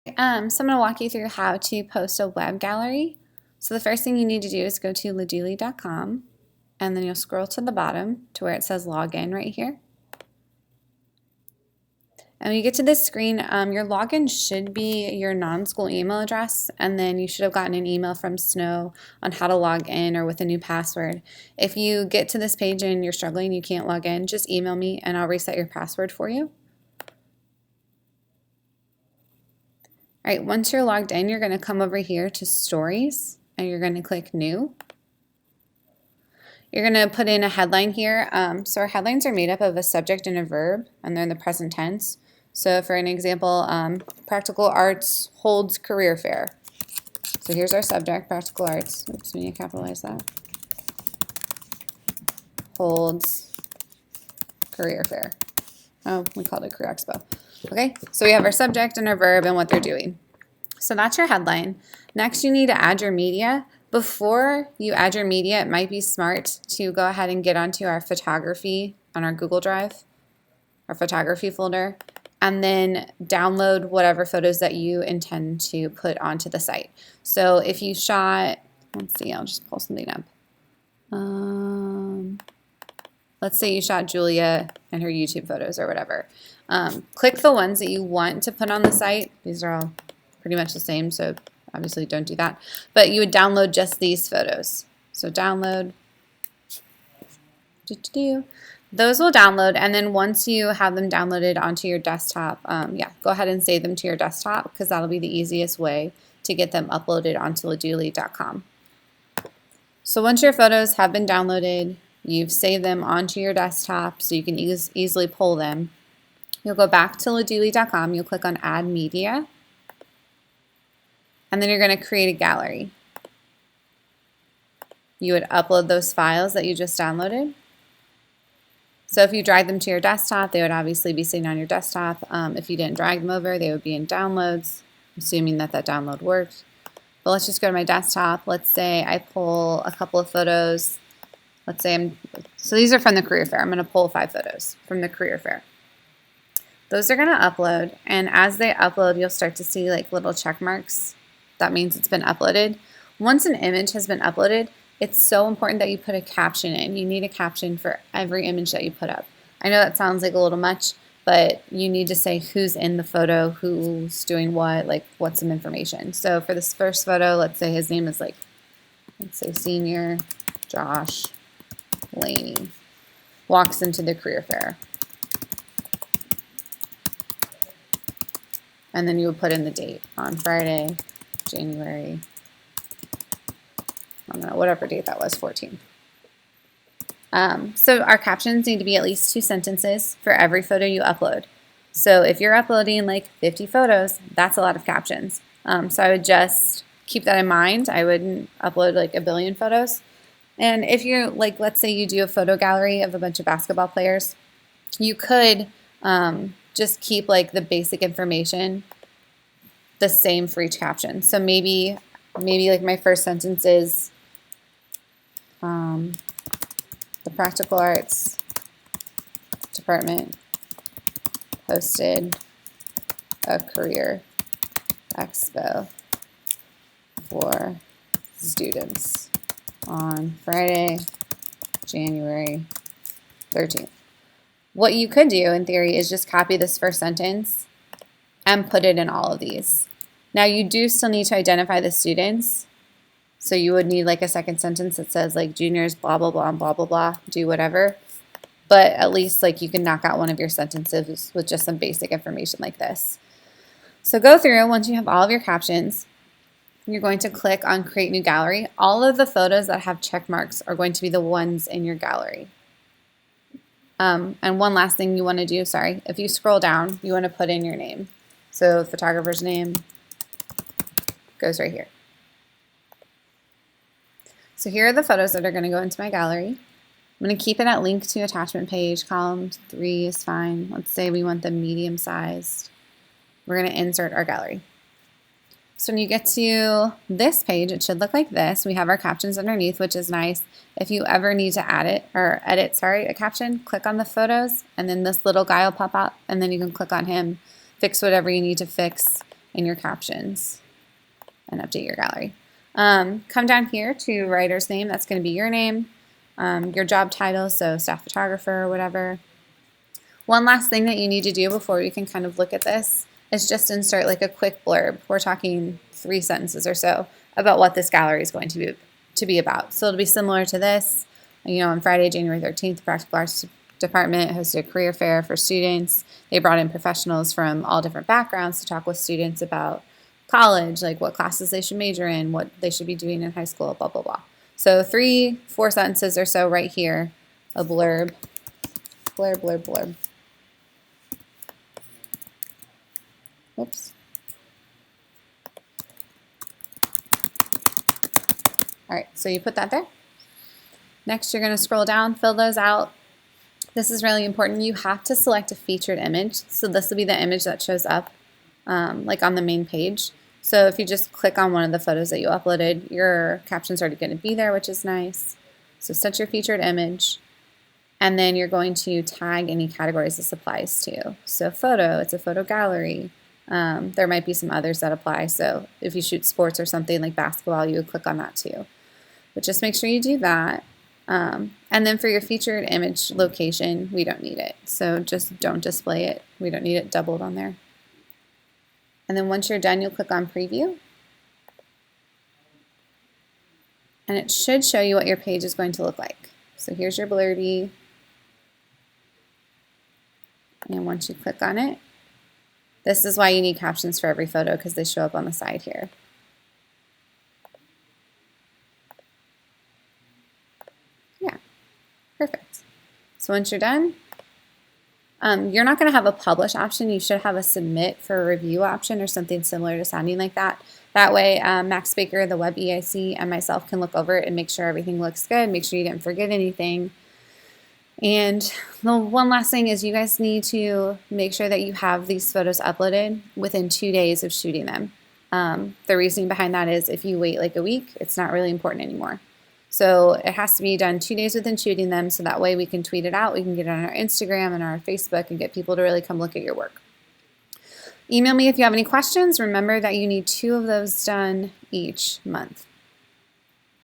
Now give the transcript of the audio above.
So I'm going to walk you through how to post a web gallery. So the first thing you need to do is go to laduli.com and then you'll scroll to the bottom to where it says login right here. And when you get to this screen, your login should be your non-school email address, and then you should have gotten an email from Snow on how to log in or with a new password. If you get to this page and you're struggling, you can't log in, just email me and I'll reset your password for you. All right, once you're logged in, you're going to come over here to Stories and you're going to click New. You're going to put in a headline here. So our headlines are made up of a subject and a verb, and they're in the present tense. So for an example, Practical Arts holds career fair. So here's our subject, Practical Arts. Oops, we need to capitalize that. Holds career fair. Oh, we called it Career Expo. Okay, so we have our subject and our verb and what they're doing. So that's your headline. Next, you need to add your media. Before you add your media, it might be smart to go ahead and get onto our photography on our Google Drive, our photography folder, and then download whatever photos that you intend to put onto the site. So if you shot, let's see, I'll just pull something up. Let's say you shot Julia and her YouTube photos or whatever. Click the ones that you want to put on the site. These are all pretty much the same, so obviously don't do that. But you would download just these photos. So download. Those will download, and then once you have them downloaded onto your desktop, go ahead and save them to your desktop because that'll be the easiest way to get them uploaded onto laduli.com. So once your photos have been downloaded, you've saved them onto your desktop so you can easily pull them. You'll go back to laduli.com, you'll click on Add Media, and then you're going to create a gallery. You would upload those files that you just downloaded. So if you drag them to your desktop, they would obviously be sitting on your desktop. If you didn't drag them over, they would be in downloads, assuming that that download worked. But let's just go to my desktop. Let's say I pull a couple of photos. Let's say so these are from the career fair. I'm going to pull 5 photos from the career fair. Those are going to upload, and as they upload, you'll start to see like little check marks. That means it's been uploaded. Once an image has been uploaded, it's so important that you put a caption in. You need a caption for every image that you put up. I know that sounds like a little much, but you need to say who's in the photo, who's doing what, like what's some information. So for this first photo, let's say his name is let's say Senior Josh Laney walks into the career fair. And then you would put in the date on Friday, January, I don't know, whatever date that was, 14th. So our captions need to be at least 2 sentences for every photo you upload. So if you're uploading like 50 photos, that's a lot of captions. So I would just keep that in mind. I wouldn't upload like a billion photos. And if you're like, let's say you do a photo gallery of a bunch of basketball players, you could just keep like the basic information the same for each caption. So maybe like my first sentence is the Practical Arts Department hosted a career expo for students on Friday, January 13th. What you could do in theory is just copy this first sentence and put it in all of these. Now you do still need to identify the students. So you would need like a second sentence that says like juniors, blah, blah, blah, blah, blah, blah, do whatever. But at least like you can knock out one of your sentences with just some basic information like this. So go through, once you have all of your captions, you're going to click on Create New Gallery. All of the photos that have check marks are going to be the ones in your gallery. And one last thing you want to do, if you scroll down, you want to put in your name. So photographer's name goes right here. So here are the photos that are going to go into my gallery. I'm going to keep it at link to attachment page. Column 3 is fine. Let's say we want them medium sized. We're going to insert our gallery. So when you get to this page, it should look like this. We have our captions underneath, which is nice. If you ever need to edit a caption, click on the photos, and then this little guy will pop out, and then you can click on him, fix whatever you need to fix, and your captions and update your gallery. Come down here to writer's name. That's going to be your name, your job title, so staff photographer or whatever. One last thing that you need to do before you can kind of look at this is just insert like a quick blurb. We're talking 3 sentences or so about what this gallery is going to be about. So it'll be similar to this. On Friday, January 13th, the Practical Arts Department hosted a career fair for students. They brought in professionals from all different backgrounds to talk with students about college, like what classes they should major in, what they should be doing in high school, blah, blah, blah. So 3-4 sentences or so right here, a blurb, blurb. Oops. All right, so you put that there. Next, you're going to scroll down, fill those out. This is really important. You have to select a featured image. So this will be the image that shows up like on the main page. So if you just click on one of the photos that you uploaded, your caption's already going to be there, which is nice. So set your featured image. And then you're going to tag any categories this applies to. So photo, it's a photo gallery. There might be some others that apply. So if you shoot sports or something like basketball, you would click on that too. But just make sure you do that. And then for your featured image location, we don't need it. So just don't display it. We don't need it doubled on there. And then once you're done, you'll click on preview. And it should show you what your page is going to look like. So here's your blurby. And once you click on it, this is why you need captions for every photo, because they show up on the side here. Yeah, perfect. So once you're done, you're not going to have a publish option. You should have a submit for a review option or something similar to sounding like that. That way, Max Baker, the web EIC, and myself can look over it and make sure everything looks good, make sure you didn't forget anything. And the one last thing is you guys need to make sure that you have these photos uploaded within 2 days of shooting them. The reasoning behind that is if you wait like a week, it's not really important anymore. So it has to be done 2 days within shooting them, so that way we can tweet it out, we can get it on our Instagram and our Facebook and get people to really come look at your work. Email me if you have any questions. Remember that you need 2 of those done each month.